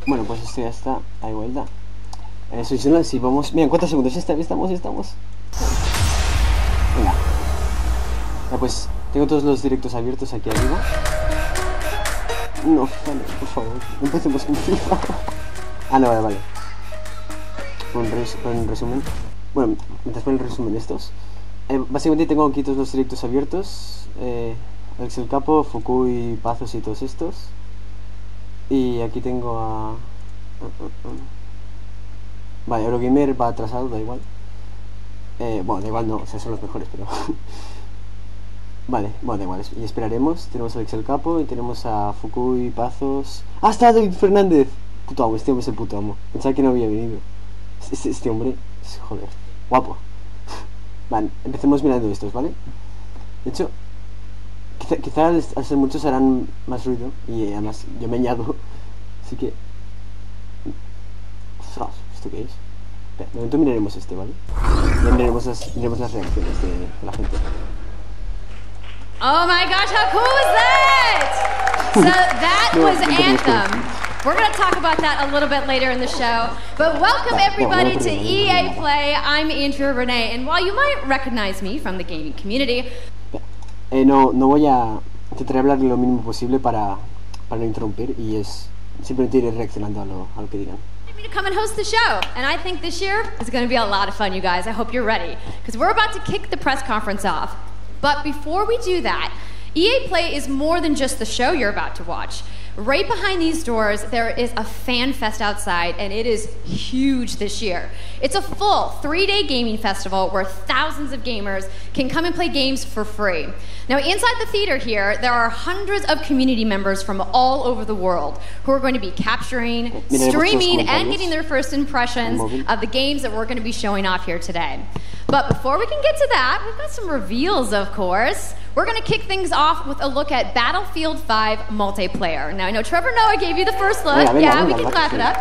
Bueno, pues esto ya está. Hay vuelta. Si vamos... Mira, en 4 segundos. Estamos. Venga. Ya pues, tengo todos los directos abiertos aquí arriba. No, vale, por favor. No empecemos con FIFA. Ah, no, vale. Pon resumen. Bueno, mientras pon el resumen estos. Básicamente tengo aquí todos los directos abiertos. Alexelcapo, Fukui, Pazos y todos estos. Y aquí tengo a... Vale, Eurogamer va atrasado, da igual. Bueno, da igual no, o sea, son los mejores, pero... Vale, bueno, da igual, y esperaremos. Tenemos a Alexelcapo y tenemos a Fukui, Pazos... ¡Ah, está David Fernández! Puto amo, este hombre es el puto amo. Pensaba que no había venido. Este hombre es, joder, guapo. Vale, empecemos mirando estos, ¿vale? De hecho, quizá al ser muchos harán más ruido. Y además, yo me añado. Así que... Ostras, ¿esto qué es? Espera, de momento miraremos este, ¿vale? Y miraremos las reacciones de la gente. Oh my gosh, how cool was that? So that was Anthem. We're going to talk about that a little bit later in the show. But welcome everybody to EA Play. I'm Andrea Renee, and while you might recognize me from the gaming community... No voy a intentar hablar lo mínimo posible para no interrumpir, y es simplemente ir reaccionando a lo que digan. To come and host the show, and I think this year is going to be a lot of fun, you guys. I hope you're ready, because we're about to kick the press conference off. But before we do that, EA Play is more than just the show you're about to watch. Right behind these doors, there is a fan fest outside, and it is huge this year. It's a full 3-day gaming festival where thousands of gamers can come and play games for free. Now, inside the theater here, there are hundreds of community members from all over the world who are going to be capturing, streaming, and getting their first impressions of the games that we're going to be showing off here today. But before we can get to that, we've got some reveals, of course. We're going to kick things off with a look at Battlefield 5 multiplayer. Now, I know Trevor Noah gave you the first look. Yeah, we can clap it up.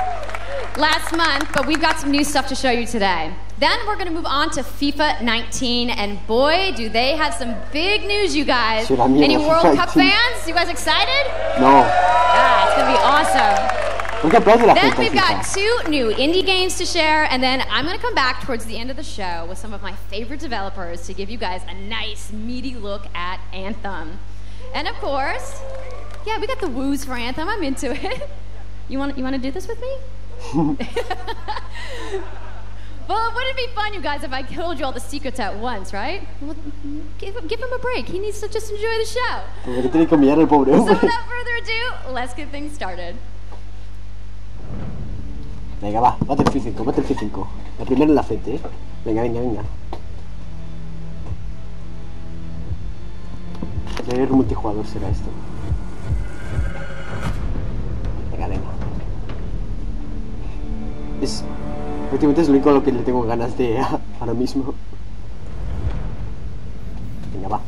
Last month, but we've got some new stuff to show you today. Then we're going to move on to FIFA 19, and boy, do they have some big news, you guys. Any World Cup fans? You guys excited? No. Ah, it's going to be awesome. Then we've got 2 new indie games to share, and then I'm going to come back towards the end of the show with some of my favorite developers to give you guys a nice, meaty look at Anthem. And of course, yeah, we got the woos for Anthem. I'm into it. You want to do this with me? Well, wouldn't it be fun, you guys, if I told you all the secrets at once, right? Well, give him a break. He needs to just enjoy the show. So without further ado, let's get things started. Venga, va, Battlefield 5. La primera en la frente, ¿eh? Venga. El multijugador será esto. Venga. Prácticamente es lo único a lo que le tengo ganas de ahora mismo. Venga, va.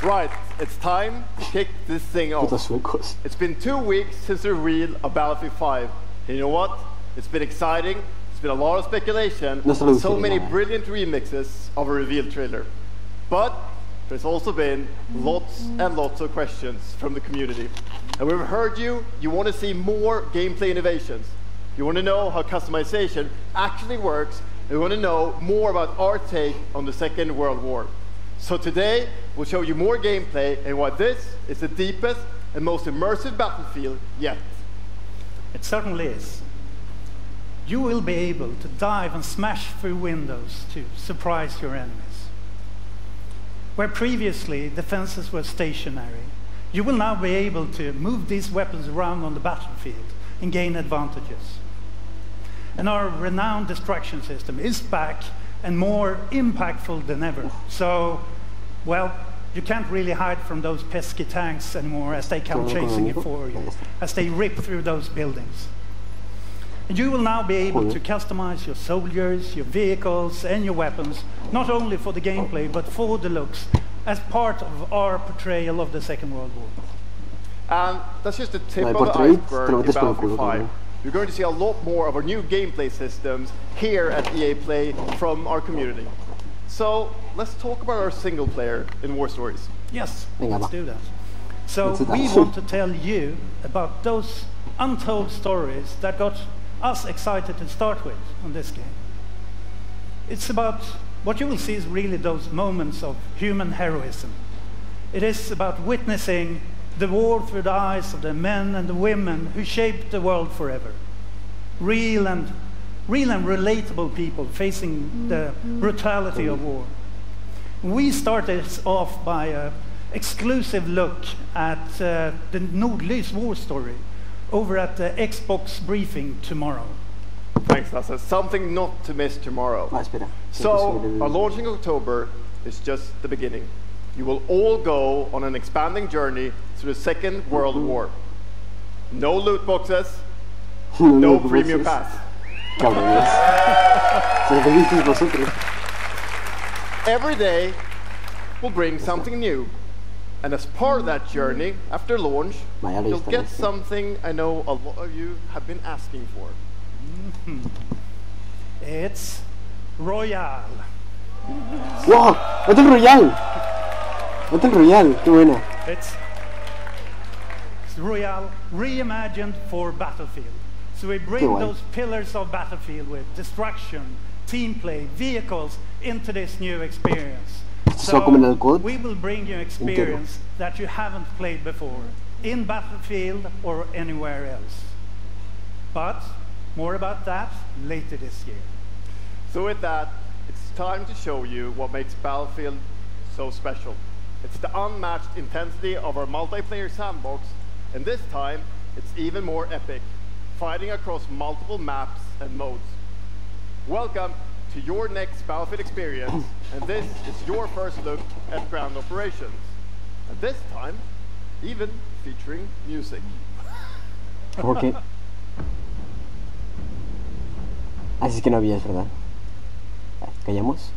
Right, it's time to kick this thing off. It's been 2 weeks since the reveal of Battlefield 5. And you know what? It's been exciting. It's been a lot of speculation. And so many brilliant remixes of a reveal trailer. But there's also been lots and lots of questions from the community. And we've heard you want to see more gameplay innovations. You want to know how customization actually works. And you want to know more about our take on the Second World War. So today, we'll show you more gameplay and why this is the deepest and most immersive Battlefield yet. It certainly is. You will be able to dive and smash through windows to surprise your enemies. Where previously defenses were stationary, you will now be able to move these weapons around on the battlefield and gain advantages. And our renowned destruction system is back and more impactful than ever. So, well, you can't really hide from those pesky tanks anymore as they come chasing you for you, as they rip through those buildings. And you will now be able to customize your soldiers, your vehicles, and your weapons, not only for the gameplay, but for the looks, as part of our portrayal of the Second World War. And that's just the tip of the iceberg in Battlefield 5. You're going to see a lot more of our new gameplay systems here at EA Play from our community. So, let's talk about our single player in War Stories. Yes, Venga, let's va. do that. So do that. we want to tell you about those untold stories that got us excited to start with on this game. It's about, what you will see is really those moments of human heroism. It is about witnessing the war through the eyes of the men and the women who shaped the world forever. Real and relatable people facing the brutality of war. We started off by an exclusive look at the Nordlys war story over at the Xbox briefing tomorrow. Thanks, Lasse. Something not to miss tomorrow. Espera. So, our launch in October is just the beginning. You will all go on an expanding journey through the Second World War. No loot boxes, no premium pass. Cabrones. Se lo dices vosotros. Every day will bring something new. And as part of that journey, after launch, you'll get something I know a lot of you have been asking for. It's Royale. ¡Wow! ¡Battle Royale! ¡Battle Royale! ¡Qué buena! It's Royale reimagined for Battlefield. So we bring those pillars of Battlefield with destruction, team play, vehicles into this new experience. So we will bring you experience that you haven't played before in Battlefield or anywhere else. But more about that later this year. So with that, it's time to show you what makes Battlefield so special. It's the unmatched intensity of our multiplayer sandbox, and this time it's even more epic, fighting across multiple maps and modes. Welcome to your next Battlefield experience, and this is your first look at ground operations. And this time, even featuring music. Okay. Así es que no había, es verdad. Vale, callamos.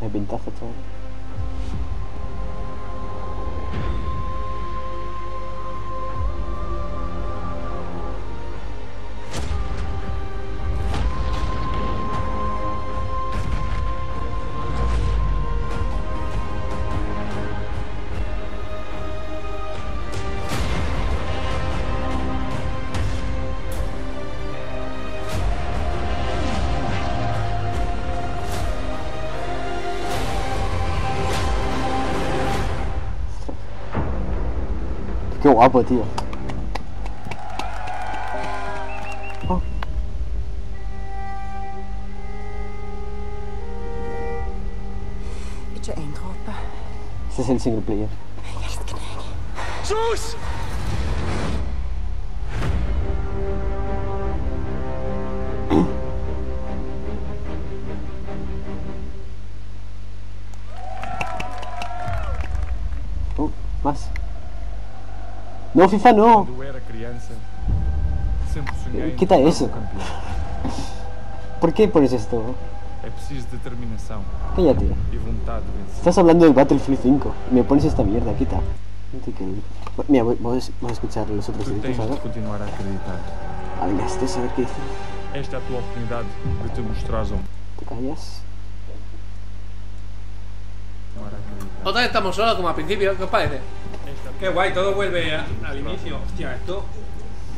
Hay pintazo todo. Qué guapo, tío. Oh. Ikke en dråpe. Este es el single player. Jeg elsker deg. Sus! Oh, más. No, FIFA no. Quando era criança, sempre sonhei em Quita ser eso. campeão. ¿Por qué pones esto? É preciso determinação Cállate. e vontade de vencer. Estás hablando del Battlefield 5. Me pones esta mierda, quita. Mira, vamos a escuchar los otros Tu directos tens de ahora. continuar a acreditar. A ver, este, a ver qué dice. Esta é a tua oportunidade de te mostrares ao mundo. ¿Te callas? Continuar a acreditar. Otra vez estamos solos como al principio, ¿qué os parece? Esta é a Qué guay, todo vuelve al inicio. Hostia, esto.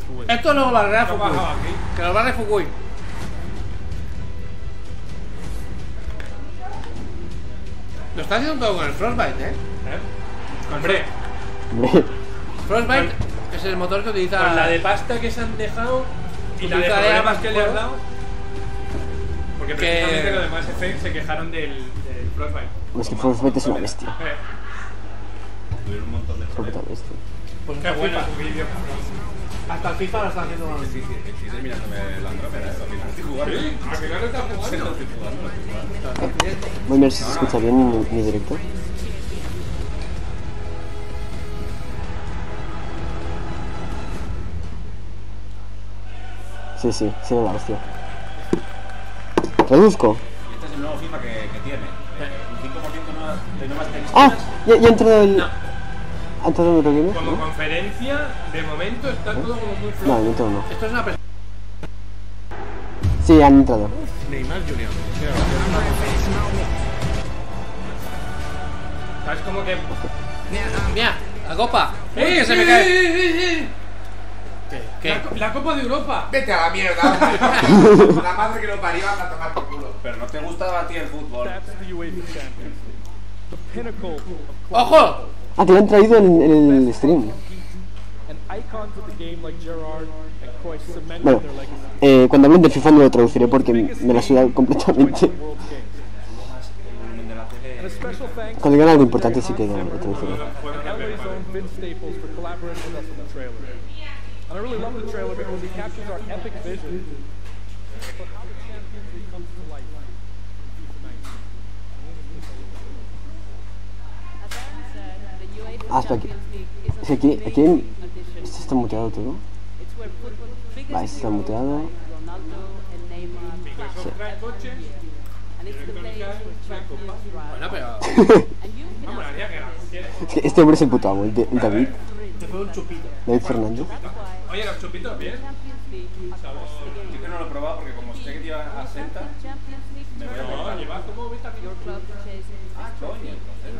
tua Esto lo barrerá ¿Qué ha Fukui. bajado aquí? Que lo barre Fukui. Lo está haciendo todo con el Frostbite, ¿eh? Hombre, Hombre, Frostbite es el motor que utiliza. con la de pasta que se han dejado y la de Utiliza de problemas ambas que le has cosas. dado. Porque Que- precisamente los demás Effect se quejaron del Frostbite. es que Frostbite es una bestia. Tuvieron un montón de Puta bestia. Pues Qué hasta bueno FIFA. tu vídeo, cabrón. Hasta el FIFA lo está haciendo con el difícil. Estoy terminándome la Andrómeda, al final estoy jugando. Al final no estás jugando. Estoy jugando. Voy a ver si se escucha bien mi directo. Sí, sería la hostia. Traduzco. Y este es el nuevo FIFA que tiene. Un 5% de nuevas texturas. ¡Ah! Ya ha entrado el... No. ¿Ha entrado el Eurogamer? Como ¿No? conferencia, de momento está todo como muy No, flojo. de momento no. Esto es una persona. Sí, han entrado. Neymar Junior. ¿Sabes como que...? Mira, la copa. ¡Eh! ¡Se me cae! ¿Qué? La Copa de Europa. Vete a la mierda. La madre que lo parió anda a tomar por culo. Pero no te gustaba a ti el fútbol. ¡Ojo! Ah, te lo han traído en el stream. Bueno, cuando hablen de FIFA no lo traduciré porque me la suda completamente. Cuando digan algo importante sí que lo traduciré. And I really love the trailer because it captures our epic vision for how the Champions League comes to life in FIFA 19. Ah, espera, aquí. Es que aquí este está muteado todo. Va, este está muteado. Sí. Bueno, pero... Es que este hombre es el puto amo, el David. Te fue un chupito. David Fernández. Oye, los chupitos, ¿bien? Yo que no lo he probado porque como sé que te iba a senta, me voy a No, llevas como vitamina. Ah, coño, entonces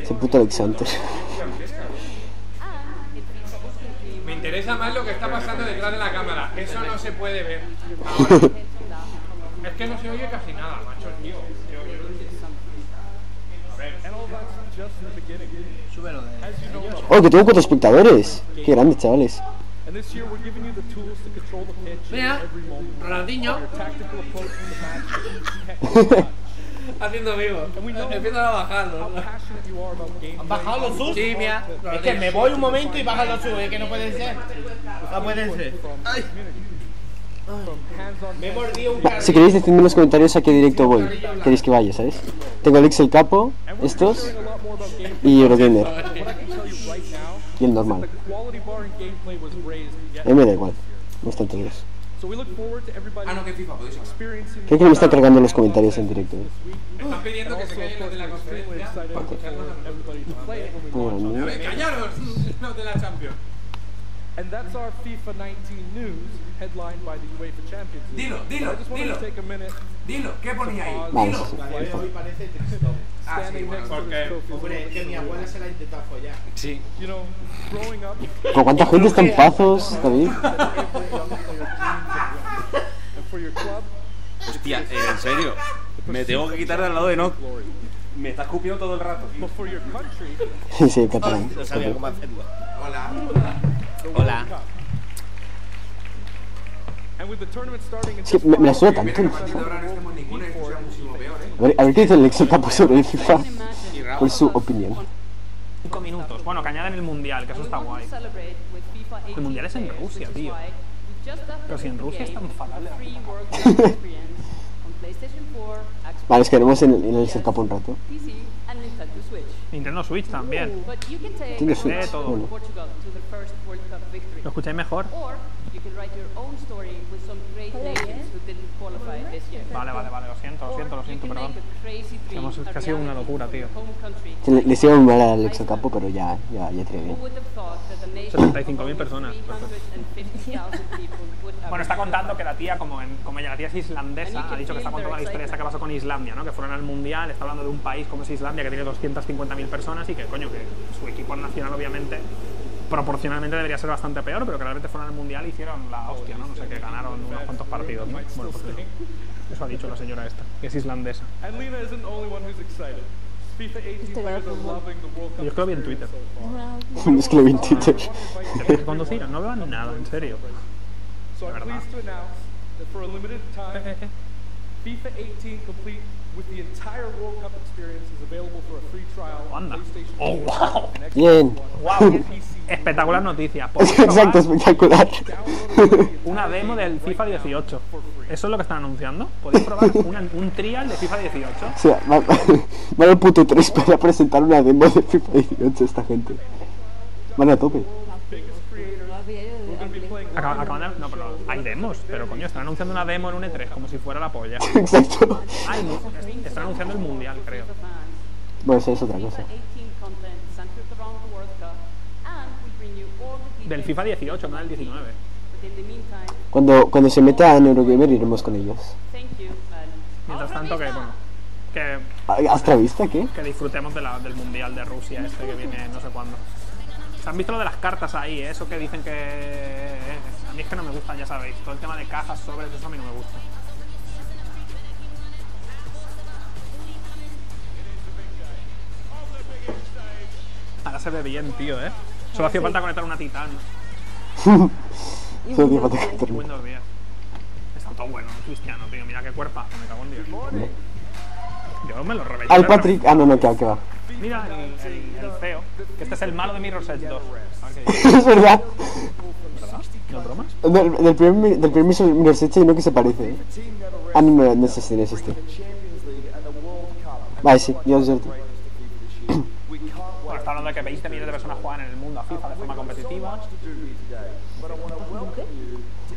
Ese puto Alexander. Me interesa más lo que está pasando detrás de la cámara. Eso no se puede ver ahora. Es que no se oye casi nada, macho, tío. Súbelo de... Oh, que tengo 4 espectadores. Qué grandes, chavales. Mira, Ronaldinho. Haciendo vivo. Empiezan a bajarlo. ¿Han bajado los subs? Sí, mira. Es que me voy un momento y bajan los subs, es que no puede ser. No puede ser. Ay. Me he mordido un carril. Si queréis decidme en los comentarios a qué directo voy. Queréis que vaya, ¿sabes? Tengo Alexelcapo, estos y Eurogamer. Y el normal. A mí me da igual. No están todos. Ah, no, que FIFA podéis hablar. Creo que no me están cargando los comentarios en directo. Están pidiendo que se callen los de la conferencia para escucharnos a nosotros. A ver, callaros los de la Champions. And that's our FIFA 19 news, headlined by the UEFA Champions League. Dilo, I just wanted to take a minute. Dilo, ¿qué ponía ahí? Vale, Dilo. sí. Hoy parece tristón. Ah, sí, Standing bueno. next to this trophy. Hombre, es que mi abuela se la intentó follar. Sí. You know, growing up, ¿Con cuánta gente está en Pazos, David? and for your club, Hostia, en serio. Me tengo que quitar de al lado de no. Me está escupiendo todo el rato, tío. but for your country, Sí, catalán. No sabía cómo hacerlo. Hola. Hola. and with the tournament starting in Es que just me la suda Mira tanto. que a partir de ahora no estamos ninguna y sea muchísimo peor, ¿eh? A ver qué dice el Alexelcapo sobre el FIFA. ¿Cuál es su opinión? 5 minutos. Bueno, que añaden el mundial, que eso está guay. El mundial es en Rusia, tío. Pero si en Rusia es tan fatal. Vale, es que haremos en el Alexelcapo un rato. Nintendo Switch también. Tiene Switch. De todo. Bueno. ¿Lo escucháis mejor? Vale, lo siento, perdón. Que ha sido una locura, tío. Le sigo mal al Alexelcapo, pero ya tiré bien. 75.000 personas. Bueno, está contando que la tía, como ella, la tía es islandesa, ha dicho que está contando la historia esta que pasó con Islandia, ¿no? Que fueron al mundial, está hablando de un país como es Islandia, que tiene 250.000 personas y que, coño, que su equipo nacional, obviamente, proporcionalmente debería ser bastante peor, pero que realmente fueron al mundial y hicieron la hostia, ¿no? No sé, que ganaron unos cuantos partidos, ¿no? Bueno, pues eso ha dicho la señora esta, que es islandesa. and Lena isn't the only one who's excited. FIFA 18 players are loving the World Cup. Yo es que lo vi en Twitter. Es que lo vi en Twitter. Que tengo que conducir, no veo nada, en serio. So I'm pleased to announce that for a limited time, FIFA 18 complete with the entire World Cup experience is available for a free trial on Anda. PlayStation Oh, 4 wow. and Xbox Bien. One Wow, and PC. espectacular noticia. Exacto, espectacular. Una demo del FIFA 18. ¿Eso es lo que están anunciando? ¿Podéis probar un trial de FIFA 18? O sea, van al puto 3 para presentar una demo de FIFA 18 esta gente. Van a tope. Biggest Acaban de... No, pero hay demos. Pero coño, están anunciando una demo en un E3 como si fuera la polla. Exacto. Están anunciando el mundial, creo. Bueno, eso es otra cosa. Del FIFA 18, no del 19. Cuando se meta en Eurogamer iremos con ellos. Mientras tanto que, bueno, que... ¿Astra Vista qué? Que disfrutemos del mundial de Rusia este que viene no sé cuándo. ¿Se han visto lo de las cartas ahí? Eso que dicen que... A mí es que no me gustan, ya sabéis. Todo el tema de cajas, sobres, eso a mí no me gusta. Ahora se ve bien, tío, ¿eh? Solo hacía falta conectar una Titan. Solo hacía falta conectar Windows 10. Está todo bueno, Cristiano, tío. Mira qué cuerpazo, me cago en Dios. Yo me lo revelé. Al Patrick... Ah, no, que va. Mira, el feo. Que este es el malo de Mirror's Edge 2. Es verdad. ¿Verdad? ¿No es broma? Del primer Mirror's Edge hay uno que se parece. Ah, no es este, no es este. Vale, sí, yo es cierto. Bueno, está hablando de que 20 millones de personas juegan en el mundo a FIFA de forma competitiva.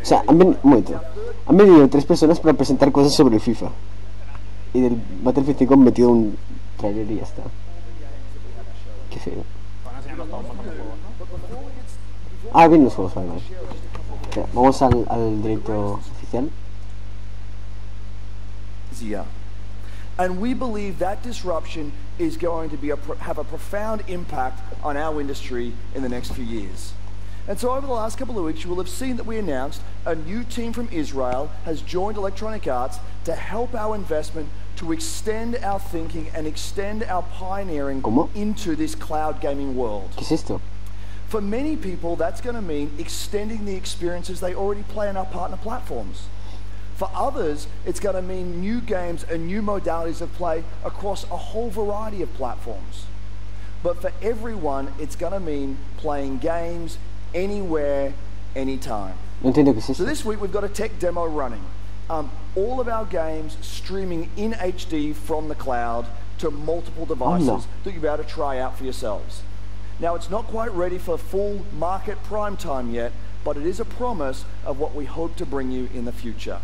O sea, un momento. Han venido 3 personas para presentar cosas sobre el FIFA. Y del Battlefield 5 han metido un trailer y ya está. Qué feo. Van a enseñarnos todo un montón de juegos, ¿no? Ah, bien los juegos, vale. Ya, vamos al directo oficial. Yeah. And we believe that disruption is going to have a profound impact on our industry in the next few years. And so over the last couple of weeks, you will have seen that we announced a new team from Israel has joined Electronic Arts to help our investment to extend our thinking and extend our pioneering into this cloud gaming world. ¿Qué es esto? For many people, that's going to mean extending the experiences they already play on our partner platforms. For others, it's going to mean new games and new modalities of play across a whole variety of platforms. But for everyone, it's going to mean playing games anywhere, anytime. No entiendo qué es esto. So this week we've got a tech demo running. All of our games streaming in HD from the cloud to multiple devices that you'll be able to try out for yourselves. Now, it's not quite ready for full market prime time yet, but it is a promise of what we hope to bring you in the future.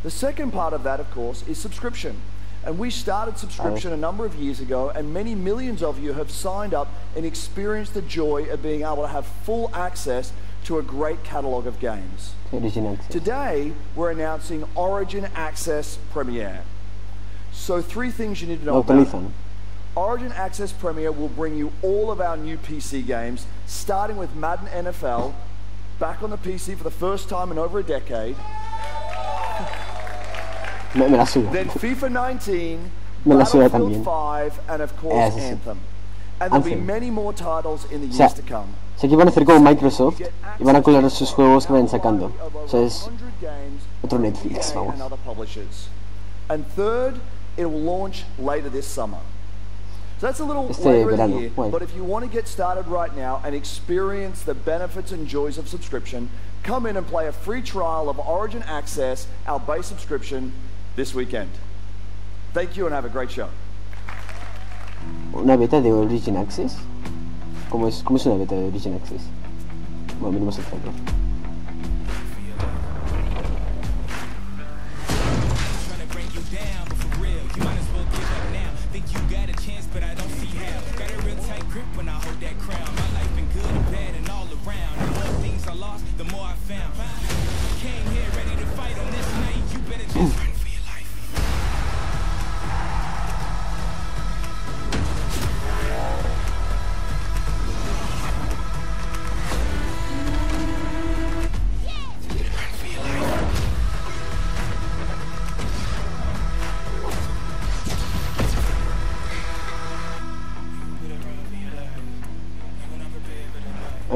The second part of that, of course, is subscription. And we started subscription a number of years ago, and many millions of you have signed up and experienced the joy of being able to have full access to a great catalogue of games. Today, we're announcing Origin Access Premiere. So 3 things you need to know about it. Origin Access Premiere will bring you all of our new PC games, starting with Madden NFL, back on the PC for the first time in over a decade. Then FIFA 19, Battlefield 5, and of course Anthem. And there'll be many more titles in the years to come. O sea, aquí van a hacer como Microsoft y van a colar sus juegos que vayan sacando. O sea, es otro Netflix, vamos. And third, it will launch later this summer. So that's a little later in the year, but if you want to get started right now and experience the benefits and joys of subscription, come in and play a free trial of Origin Access, our base subscription, this weekend. Thank you and have a great show. ¿Una beta de Origin Access? ¿Cómo es una beta de Origin Access? Bueno, miremos el trailer.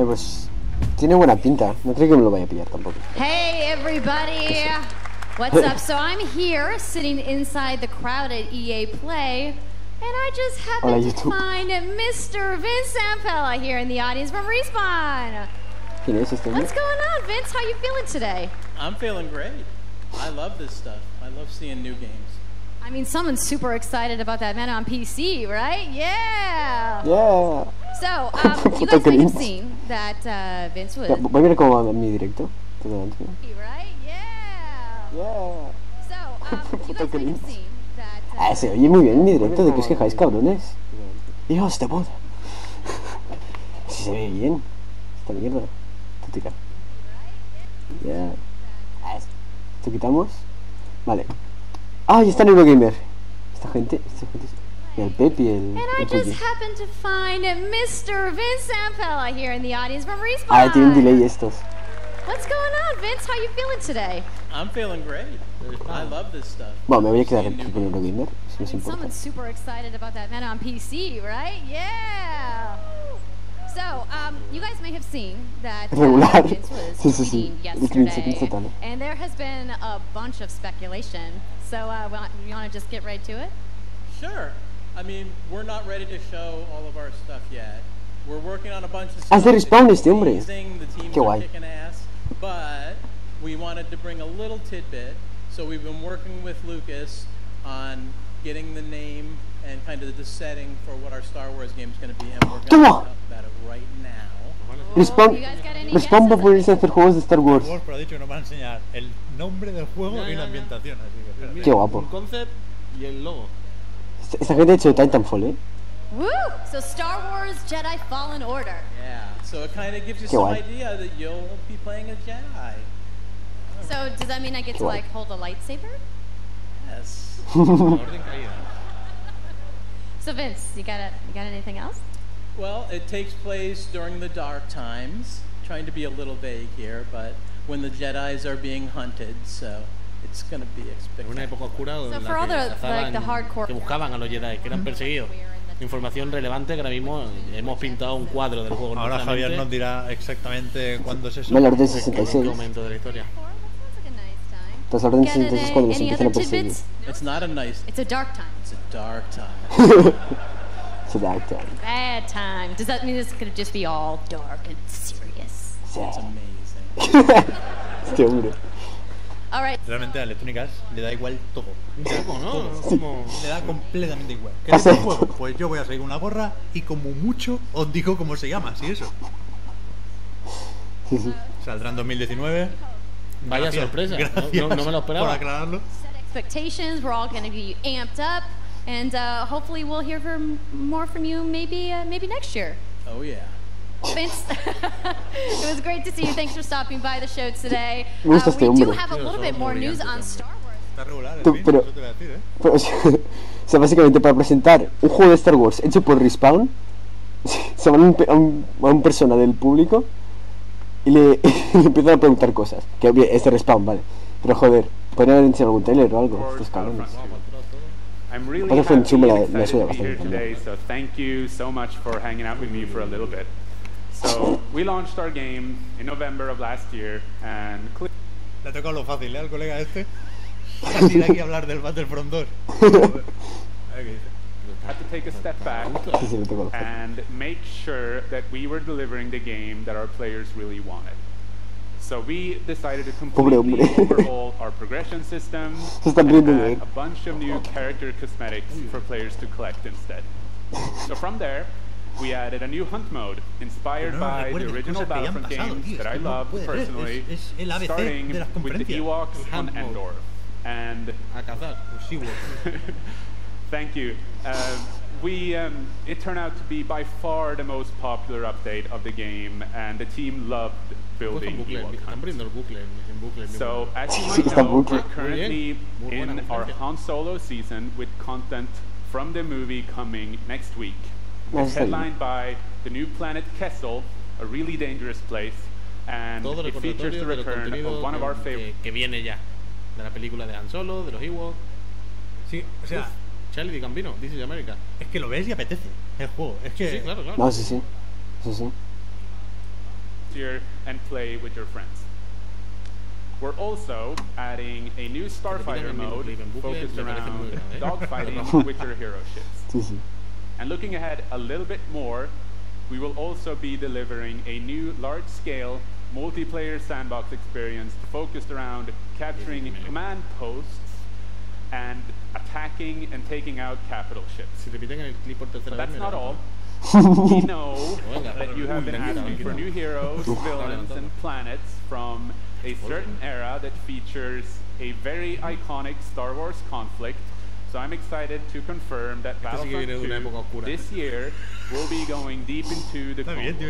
Pues tiene buena pinta. No creo que me lo vaya a pillar tampoco. Hey everybody, what's up? So I'm here sitting inside the crowd at EA Play, and I just happened to find Mr. Vince Zampella here in the audience from Respawn. What's going on, Vince? How you feeling today? I'm feeling great. I love this stuff. I love seeing new games. I mean, someone's super excited about that man on PC, right? Yeah. Yeah. So, you guys may have seen that Vince was... Voy a ver cómo va mi directo. Right? Yeah. Yeah. So, you guys may have seen that... Ah, se oye muy bien mi directo. ¿De qué os quejáis, cabrones? Hijos de puta. Si se ve bien. Esta mierda. Tótica. Ya. Esto quitamos. Vale. Ah, ya está en Eurogamer. Esta gente. Y el Pep y el... And I just happened to find Mr. Vince Zampella here in the audience from Respawn. Ah, tienen delay estos. What's going on, Vince? How you feeling today? I'm feeling great. I love this stuff. Bueno, me voy a quedar aquí con Eurogamer, si no os importa. Someone's super excited about that event on PC, right? Yeah. So, you guys may have seen that Vince was tweeting yesterday, and there has been a bunch of speculation. So, you want to just get right to it? Sure. I mean, we're not ready to show all of our stuff yet. We're working on a bunch of stuff. Haz de respawn este hombre. Qué guay. But we wanted to bring a little tidbit, so we've been working with Lucas on getting the name and kind of the setting for what our Star Wars game is going to be, and we're going to talk about it right now. Respawn va a ponerse a hacer juegos de Star Wars. Pero ha dicho que nos va a enseñar el nombre del juego y la ambientación, así que qué guapo. El concept y el logo. Esta gente ha hecho Titanfall, ¿eh? Woo! So Star Wars Jedi Fallen Order. Yeah, so it kind of gives you some idea that you'll be playing a Jedi. So does that mean I get to like hold a lightsaber? Yes. So Vince, you got anything else? Well, it takes place during the dark times. Trying to be a little vague here, but when the Jedis are being hunted, so it's going to be En una época oscura So en for all la the, que like, the hardcore que buscaban a los Jedi, que eran perseguidos. Información relevante que ahora mismo hemos pintado un cuadro del juego. Ahora Javier nos dirá exactamente cuándo es eso. La orden 66. ¿En qué momento de la historia? Pues la orden 66 es cuando nos empiezan a perseguir. It's not a nice... It's a dark time. It's a dark time. It's a dark time. Bad time. Does that mean it's going to just be all dark and serious? It's amazing. Este hombre. All right. Realmente a Electronic le da igual todo. Un poco, ¿no? Todo. Le da completamente igual. ¿Qué es el juego? Pues yo voy a salir una gorra y como mucho os digo cómo se llama, así eso. Saldrá en 2019. Vaya sorpresa. No me lo esperaba. Por aclararlo. Expectations, we're all going to be amped up, and hopefully we'll hear more from you maybe next year. Oh yeah. Vince, it was great to see you. Thanks for stopping by the show today. We do have a little bit more news on Star Wars. Pero o sea, básicamente para presentar un juego de Star Wars hecho por Respawn, se van a un persona del público y le empiezan a preguntar cosas. Que bien, es de Respawn, vale. Pero joder, podrían haber enseñado algún trailer o algo, estos cabrones. I'm really happy to be here today, so thank you so much for hanging out with me for a little bit. So, we launched our game in November of last year, and... Le ha tocado lo fácil, al colega este. Salir aquí a hablar del Battlefront 2. Had to take a step back and make sure that we were delivering the game that our players really wanted. So we decided to completely overhaul our progression system and add a bunch of new character cosmetics for players to collect instead. So from there, we added a new hunt mode inspired by the original Battlefront games that I love personally, starting with the Ewoks on Endor. And thank you. It turned out to be by far the most popular update of the game, and the team loved building Ewok hunts. So, as you might know, we're currently in our Han Solo season with content from the movie coming next week. It's headlined by the new planet Kessel, a really dangerous place, and it features the return of one of our favorites. Que viene ya, de la película de Han Solo, de los Ewoks. Sí, o sea, Charlie Campino, This is America. Es que lo ves y apetece el juego. Es que sí, claro. No, sí. Here and play with your friends. We're also adding a new Starfighter mode focused around dogfighting with your hero ships. And looking ahead a little bit more, we will also be delivering a new large-scale multiplayer sandbox experience focused around capturing command posts and attacking and taking out capital ships. But that's not all. We know that you have been asking for new heroes, villains, and planets from a certain era that features a very iconic Star Wars conflict. So I'm excited to confirm that Battlefront 2 this year will be going deep into the conflict.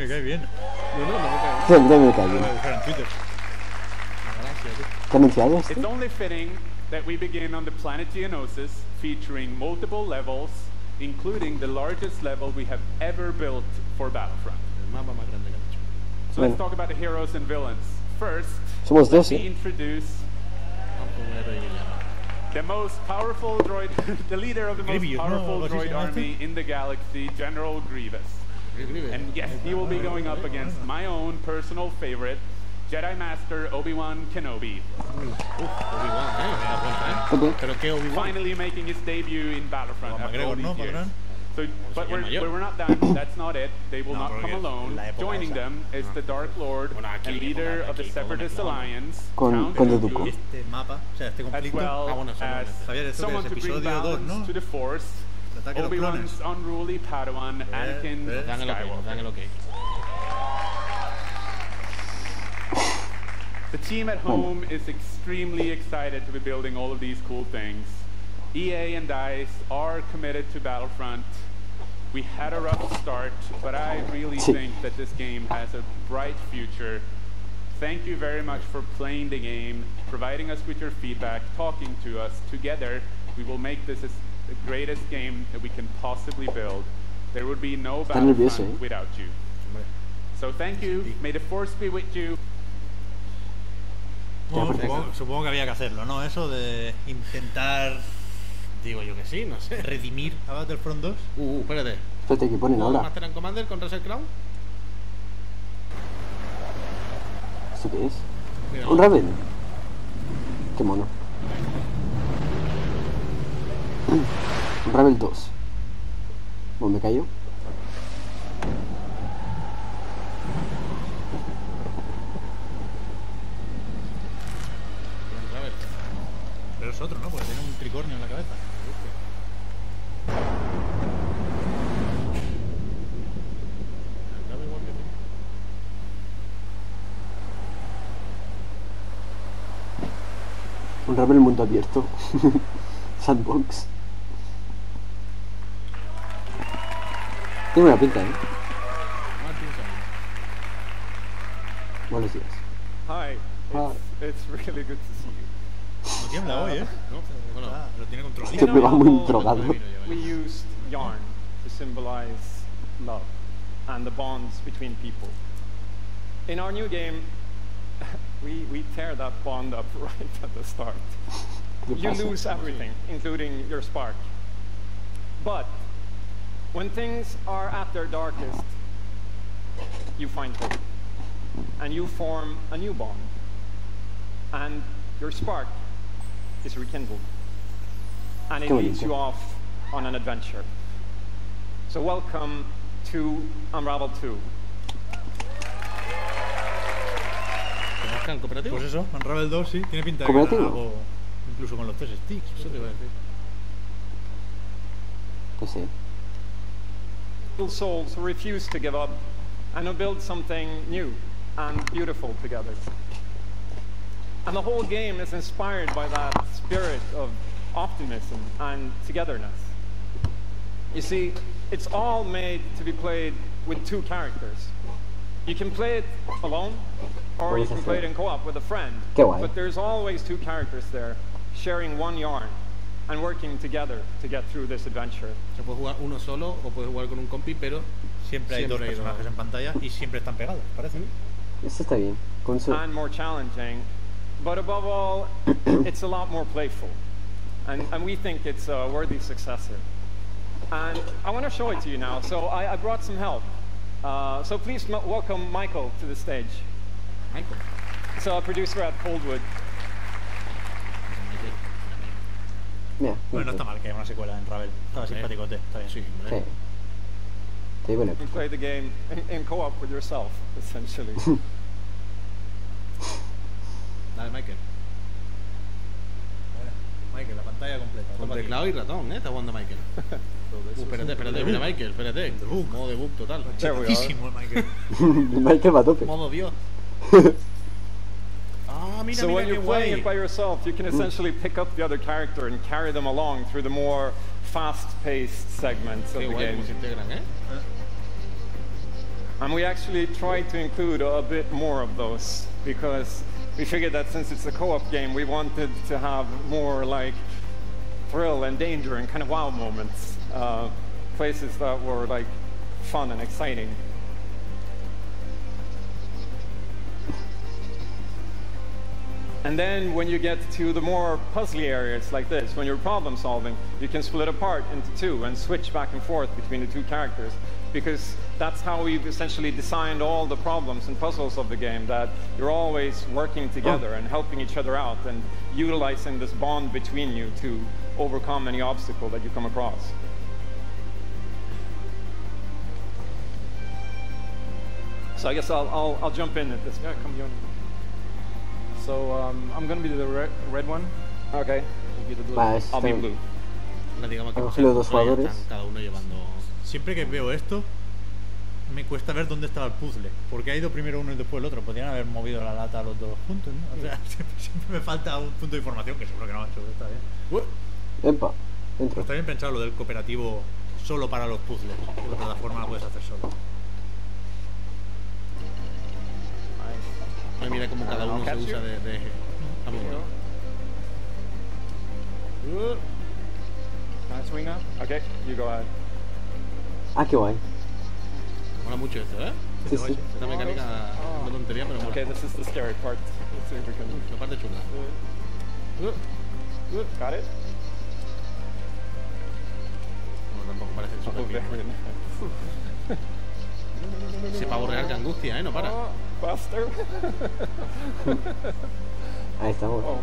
It's only fitting that we begin on the planet Geonosis, featuring multiple levels, including the largest level we have ever built for Battlefront. So let's talk about the heroes and villains. First, let me introduce the most powerful droid, the leader of the most powerful droid army in the galaxy, General Grievous. And yes, he will be going up against my own personal favorite, Jedi Master Obi-Wan Kenobi. Finally making his debut in Battlefront after all these years. So, but we're not done. That's not it. They will not come alone. Joining them is the Dark Lord and leader of the Separatist Alliance, Count Dooku, as well as someone to bring balance to the Force, Obi-Wan's unruly Padawan, Anakin Skywalker. The team at home is extremely excited to be building all of these cool things. EA and DICE are committed to Battlefront. We had a rough start, but I really think that this game has a bright future. Thank you very much for playing the game, providing us with your feedback, talking to us. Together, we will make this the greatest game that we can possibly build. There would be no Battlefront without you. So thank you. May the Force be with you. Supongo que había que hacerlo, ¿no? Eso de intentar, digo yo que sí, no sé, redimir a Battlefront 2. Espérate. Espérate, que ponen ahora. Master and Commander con Russell Crowe. ¿Esto qué es? Mira, un Raven. Qué mono. Un Raven 2. Bueno, me cayó. Pero es otro, ¿no? Porque tiene un tricornio en la cabeza. Un Rebel mundo abierto. Sandbox. Tiene buena pinta, ¿eh? Buenos días. Hi. It's really good to see you. No tiembla hoy, ¿eh? No, bueno, lo tiene controlado. Este me va muy drogado. We used yarn to symbolize love and the bonds between people. In our new game, we tear that bond up right at the start. You lose everything, including your spark. But when things are at their darkest, you find hope. And you form a new bond. And your spark is rekindled. And it leads you off on an adventure. So welcome to Unravel 2. Pues eso, Unravel 2 sí, tiene pinta de que hará algo incluso con los 3 sticks. Eso te iba a decir. Pues sí. Souls who refuse to give up and who build something new and beautiful together. And the whole game is inspired by that spirit of optimism and togetherness. You see, it's all made to be played with 2 characters. You can play it alone, or you can play it in co-op with a friend. But there's always 2 characters there, sharing one yarn and working together to get through this adventure. Se puede jugar uno solo o puedes jugar con un compi, pero siempre hay 2 personajes en pantalla y siempre están pegados, parece. Eso está bien. And more challenging, but above all, it's a lot more playful. And we think it's a worthy successor. And I want to show it to you now, so I brought some help. So please welcome Michael to the stage. Michael. So a producer at Coldwood. Bueno, no está mal que haya una secuela en Ravel. Estaba simpaticote, está bien. Sí. Bueno. You play the game in co-op with yourself, essentially. Dale, Michael. Michael, la pantalla. pantalla completa. Con teclado y ratón, está jugando Michael. Espérate, mira Michael, espérate. Modo debug total. Chetísimo Michael. Michael va a tope. Modo Dios. Mira, so mira when you're playing it by yourself, you can essentially pick up the other character and carry them along through the more fast-paced segments of the game. And we actually tried to include a bit more of those because we figured that since it's a co-op game, we wanted to have more like thrill and danger and kind of wow moments, places that were like fun and exciting. And then when you get to the more puzzly areas like this, when you're problem solving, you can split apart into two and switch back and forth between the two characters, because that's how we've essentially designed all the problems and puzzles of the game, that you're always working together and helping each other out and utilizing this bond between you to overcome any obstacle that you come across. So I guess I'll jump in at this point. Yeah, come on. So I'm gonna be the red one. Okay. I'll be blue. Cada uno llevando. Siempre que veo esto, me cuesta ver dónde estaba el puzzle, porque ha ido primero uno y después el otro. Podrían haber movido la lata a los dos juntos, ¿no? O sea, siempre me falta un punto de información, que seguro que no, seguro está bien. Epa, pero está bien pensado lo del cooperativo solo para los puzzles, que la plataforma la puedes hacer solo. Ay, mira cómo cada uno se usa de eje. Está muy bueno. Can I swing now? Okay, you go ahead. Ah, qué guay. Mola mucho esto, ¿eh? Sí, sí. Esta mecánica es una tontería, pero mola. Okay, this is the scary part. Let's see if we can... La parte chula. Got it? Bueno, tampoco parece súper bien. Ese pavo real que angustia, ¿eh? No para. Faster. Ahí estamos. Oh,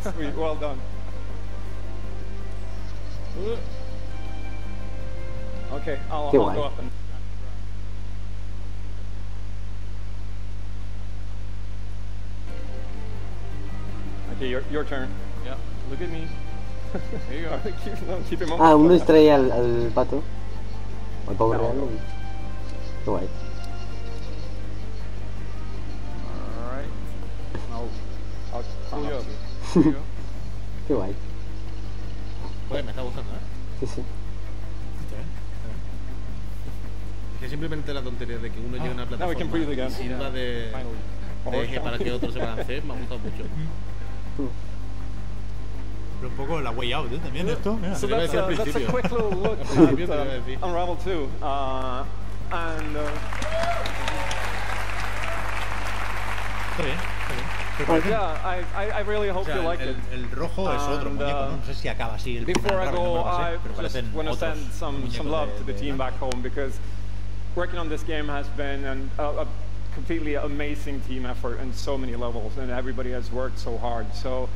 sweet, well done. Okay, I'll go up and... Okay, your turn. Yeah, look at me. There you go. Keep him up. Ah, uno distrae al pato. Al pavo real. Qué guay. Alright. I'll pull you up. Qué guay. Pues me está gustando, ¿eh? Sí, sí. Es que simplemente la tontería de que uno lleve una plataforma y sirva de eje para que otro se balancee, me ha gustado mucho. Pero un poco la way out, ¿eh? También esto. Mira. So that's a quick little look at Unravel 2. And está bien, está bien. Yeah, I really hope you like it. El rojo es otro muñeco, ¿no? No sé si acaba así. Before I go, I just want to send some love to the team back home, because working on this game has been a completely amazing team effort in so many levels, and everybody has worked so hard. So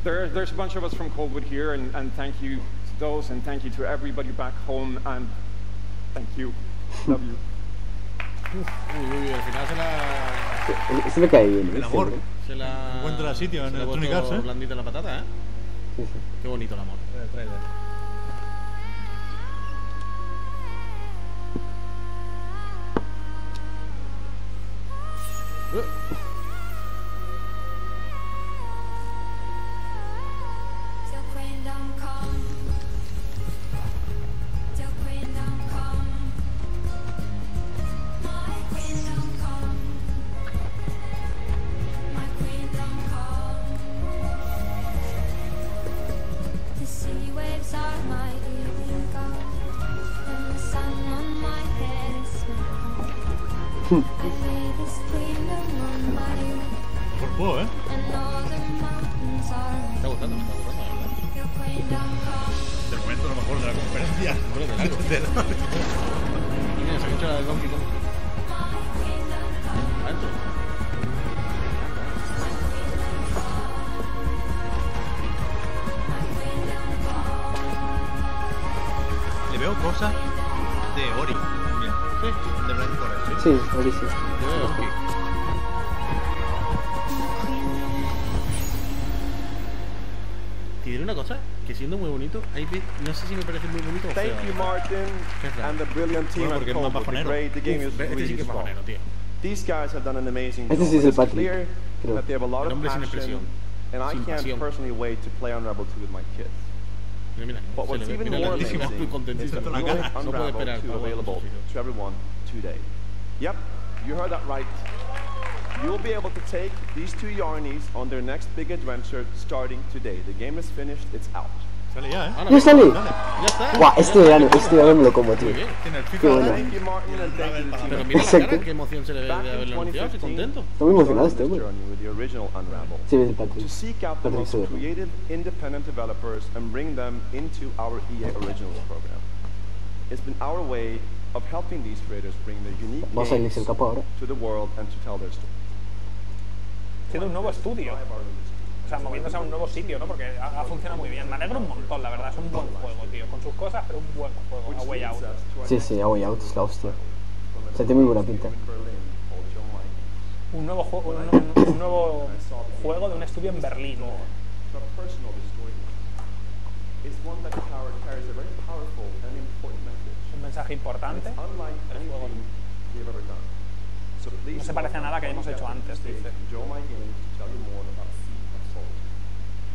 there's a bunch of us from Coldwood here, and thank you to those, and thank you to everybody back home, and thank you. Love you. Al final se me cae bien. El amor. Se la encuentra sitio en Electronic Arts, ¿eh? Blandita la patata, ¿eh? Sí, sí. Qué bonito el amor. Por poco, ¿eh? Me está gustando, la verdad. De momento lo mejor de la conferencia. Y mira, se ha hecho la de Donkey Kong. Adentro. Le veo cosas de Ori. Mira, sí, de Blind Forest, sí. Sí, Ori sí. Yo veo Donkey. Te diré una cosa, que siendo muy bonito, no sé si me parece muy bonito o feo. Thank you, Martin, and the brilliant team at Cold. Great, the game is really strong. These guys have done an amazing job. It's clear that they have a lot of passion, and I can't personally wait to play Unravel 2 with my kids. But what's even more amazing is that we will make Unravel 2 available to everyone today. Yep, you heard that right. You'll be able to take these two Yarnies on their next big adventure starting today. The game is finished, it's out. Sale ya, ¿eh? ¡Ya sale! Ya está. Guau, este verano me lo como, tío. Qué bueno. Pero mira la cara, qué emoción se le ve de haberlo anunciado, estoy contento. Está muy emocionado este hombre. Sí, es el To seek out the most creative, independent developers and bring them into our EA Originals program. It's been our way of helping these creators bring their unique games Alexelcapo ahora. to the world and to tell their story. Siendo un nuevo estudio. O sea, moviéndose a un nuevo sitio, ¿no? Porque ha funcionado muy bien. Me alegro un montón, la verdad. Es un buen juego, tío. Con sus cosas, pero un buen juego. A Way Out. Sí, A Way Out es la hostia. O sea, tiene muy buena pinta. Un nuevo juego de un estudio en Berlín. Un mensaje importante. No se parece a nada que hayamos hecho antes, dice.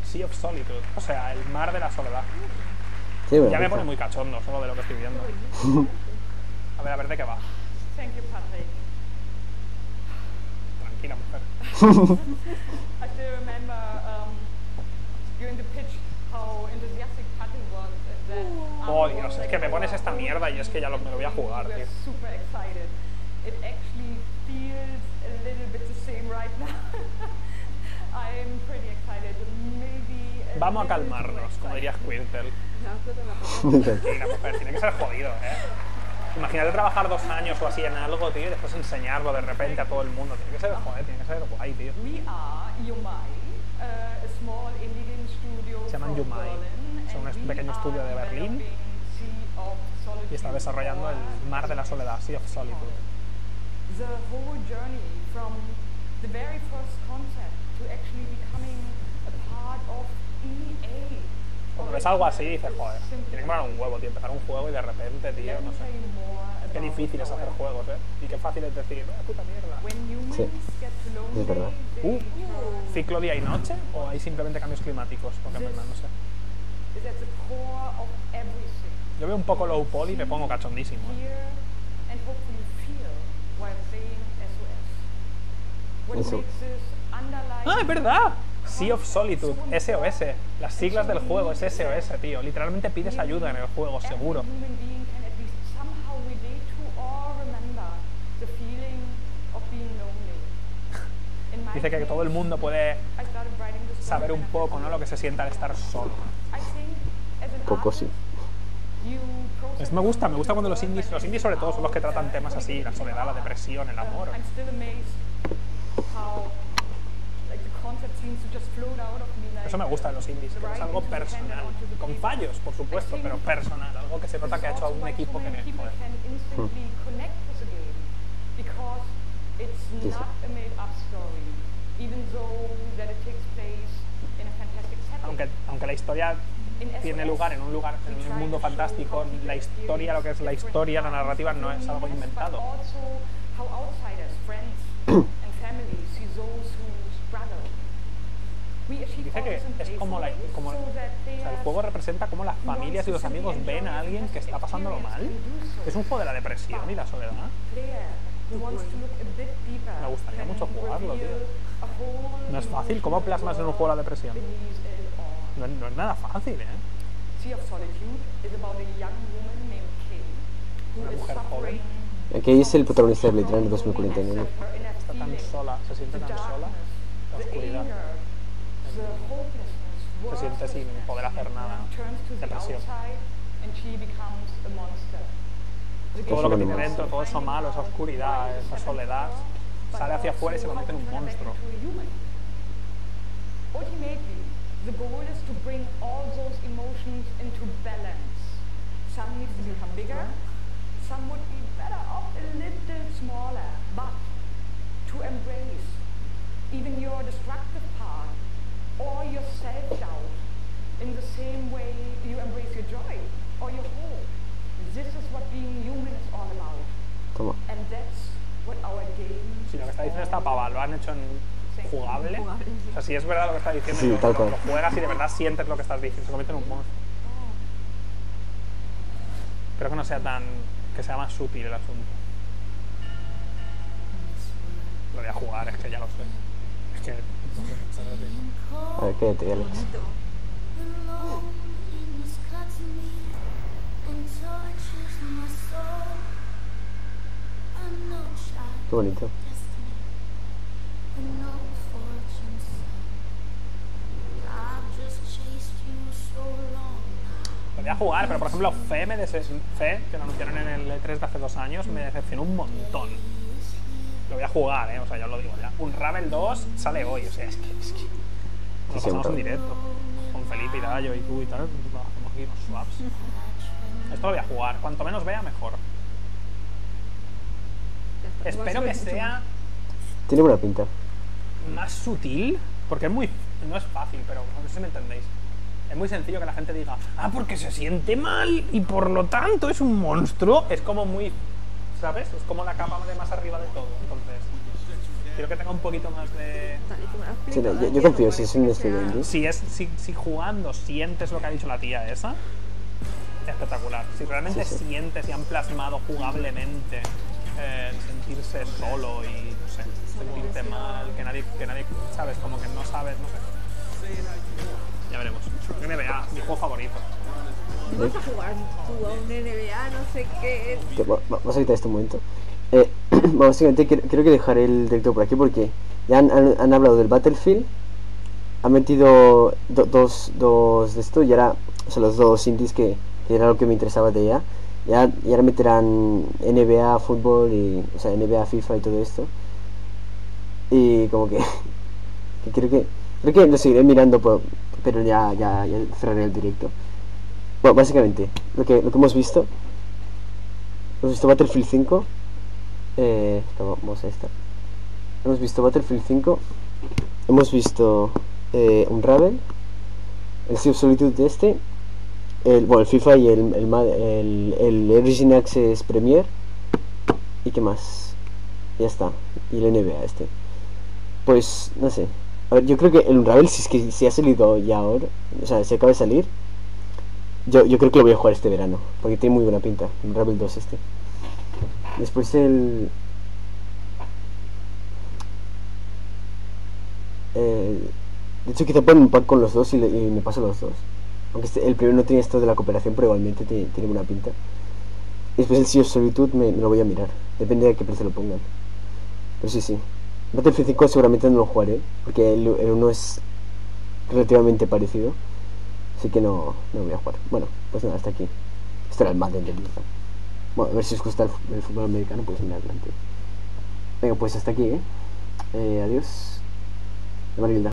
Sea of Solitude, o sea, el mar de la soledad. Sí, ya me pone muy cachondo solo de lo que estoy viendo. A ver de qué va. Tranquila, mujer. I still remember during the pitch how enthusiastic Patrick was that. Oh, Dios, es que me pones esta mierda y es que ya me lo voy a jugar, tío. Super excited. It actually feels a little bit the same right now. I'm pretty excited. Maybe vamos a calmarnos, como diría Squirtle. Tranquila, mujer, tiene que ser jodido, ¿eh? Imagínate trabajar 2 años o así en algo, tío, y después enseñarlo de repente a todo el mundo. Tiene que ser, joder, tiene que ser guay, tío. Se llaman Yumai. Son un pequeño estudio de Berlín y está desarrollando el mar de la soledad, Sea of Solitude. The whole journey from the very first concept to actually becoming a part of EA. Cuando ves algo así dices, joder, tiene que parar un huevo, tío, empezar un juego y de repente, tío, no sé. Qué difícil es hacer juegos, y qué fácil es decir, puta mierda. Sí, es verdad. ¿Ciclo día y noche? ¿O hay simplemente cambios climáticos? Porque no sé. Yo veo un poco low poly y me pongo cachondísimo. Eso. ¡Ah, es verdad! Sea of Solitude, SOS. Las siglas del juego es SOS, tío. Literalmente pides ayuda en el juego, seguro. Dice que todo el mundo puede saber un poco, ¿no?, lo que se siente al estar solo. Poco sí. Me gusta cuando los indies sobre todo son los que tratan temas así, la soledad, la depresión, el amor. Eso me gusta de los indies, que es algo personal, con fallos, por supuesto, pero personal, algo que se nota que ha hecho a un equipo que me joder. Aunque la historia tiene lugar en un mundo fantástico, la historia, lo que es la historia, la narrativa, no es algo inventado. Dice que es como o sea, el juego representa cómo las familias y los amigos ven a alguien que está pasándolo mal. Es un juego de la depresión y la soledad. Me gustaría mucho jugarlo, tío. No es fácil. ¿Cómo plasmas en un juego la depresión? No es nada fácil, Una mujer joven. Aquí es el protagonista de Blade Runner 2049. Está tan sola, se siente tan sola. La oscuridad. Se siente sin poder hacer nada. Depresión. Todo lo que tiene dentro, todo eso malo, esa oscuridad, esa soledad, sale hacia afuera y se convierte en un monstruo. The goal is to bring all those emotions into balance. Some needs to become bigger, some would be better off a little smaller, but to embrace even your destructive part or your self-doubt same way you embrace your joy or your hope. This is what being human is all about. Toma. And that's what our game. Sí, lo que está diciendo esta pava, lo han hecho en jugable. O sea, si es verdad lo que está diciendo, sí, lo juegas y de verdad sientes lo que estás diciendo, se convierte en un monstruo. Espero que no sea tan... que sea más sutil el asunto. Lo voy a jugar, es que ya lo sé. Es que... A ver, quédate, Alex. Qué bonito. Lo voy a jugar, pero por ejemplo Fe, que lo anunciaron en el E3 de hace 2 años, me decepcionó un montón. Lo voy a jugar, o sea, ya os lo digo ya. Unravel 2 sale hoy, o sea, es que lo pasamos en directo. Con Felipe y Dayo y tú y tal, hacemos aquí unos swaps. Esto lo voy a jugar, cuanto menos vea, mejor. Espero que sea... Tiene buena pinta. Más sutil, porque es muy... no es fácil, pero no sé si me entendéis. Es muy sencillo que la gente diga, porque se siente mal y por lo tanto es un monstruo. Es como muy... ¿sabes? Es como la capa de más arriba de todo. Entonces, quiero que tenga un poquito más de... Sí, no, yo confío, si es un estudiante. Si jugando sientes lo que ha dicho la tía esa, espectacular. Si realmente sientes y han plasmado jugablemente sentirse solo y, no sé, sentirte mal, que nadie, ¿sabes? Como que no sabes, no sé. Ya veremos. NBA, mi juego favorito. Vas a jugar tú a un NBA, no sé qué es. Vamos a quitar este momento. Básicamente creo que dejaré el directo por aquí porque ya han hablado del Battlefield. Han metido dos de esto y ahora son los 2 indies que era lo que me interesaba de ella. Y ahora meterán NBA, fútbol y... o sea, NBA, FIFA y todo esto. Y como que creo que lo seguiré mirando, pero ya cerraré el directo. Bueno, básicamente, lo que hemos visto Battlefield 5. Vamos a esta. Hemos visto Battlefield 5. Hemos visto Unravel, el Sea of Solitude de este, el FIFA y el Origin Access Premier. ¿Y qué más? Ya está. Y el NBA este. Pues, no sé. A ver, yo creo que el Unravel, si ha salido ya ahora, o sea, si acaba de salir, yo creo que lo voy a jugar este verano, porque tiene muy buena pinta. El Unravel 2 este. Después de hecho, quizá pongo un pack con los dos y me paso los dos. Aunque el primero no tiene esto de la cooperación, pero igualmente tiene buena pinta. Y después el Sea of Solitude me lo voy a mirar. Depende de qué precio lo pongan. Pero sí. Battlefield 5 seguramente no lo jugaré, porque el 1 es relativamente parecido. Así que no voy a jugar. Bueno, pues nada, hasta aquí. Esto era el Madden del día. Bueno, a ver si os gusta el fútbol americano, pues mira adelante. Venga, pues hasta aquí, Adiós. De Marilda.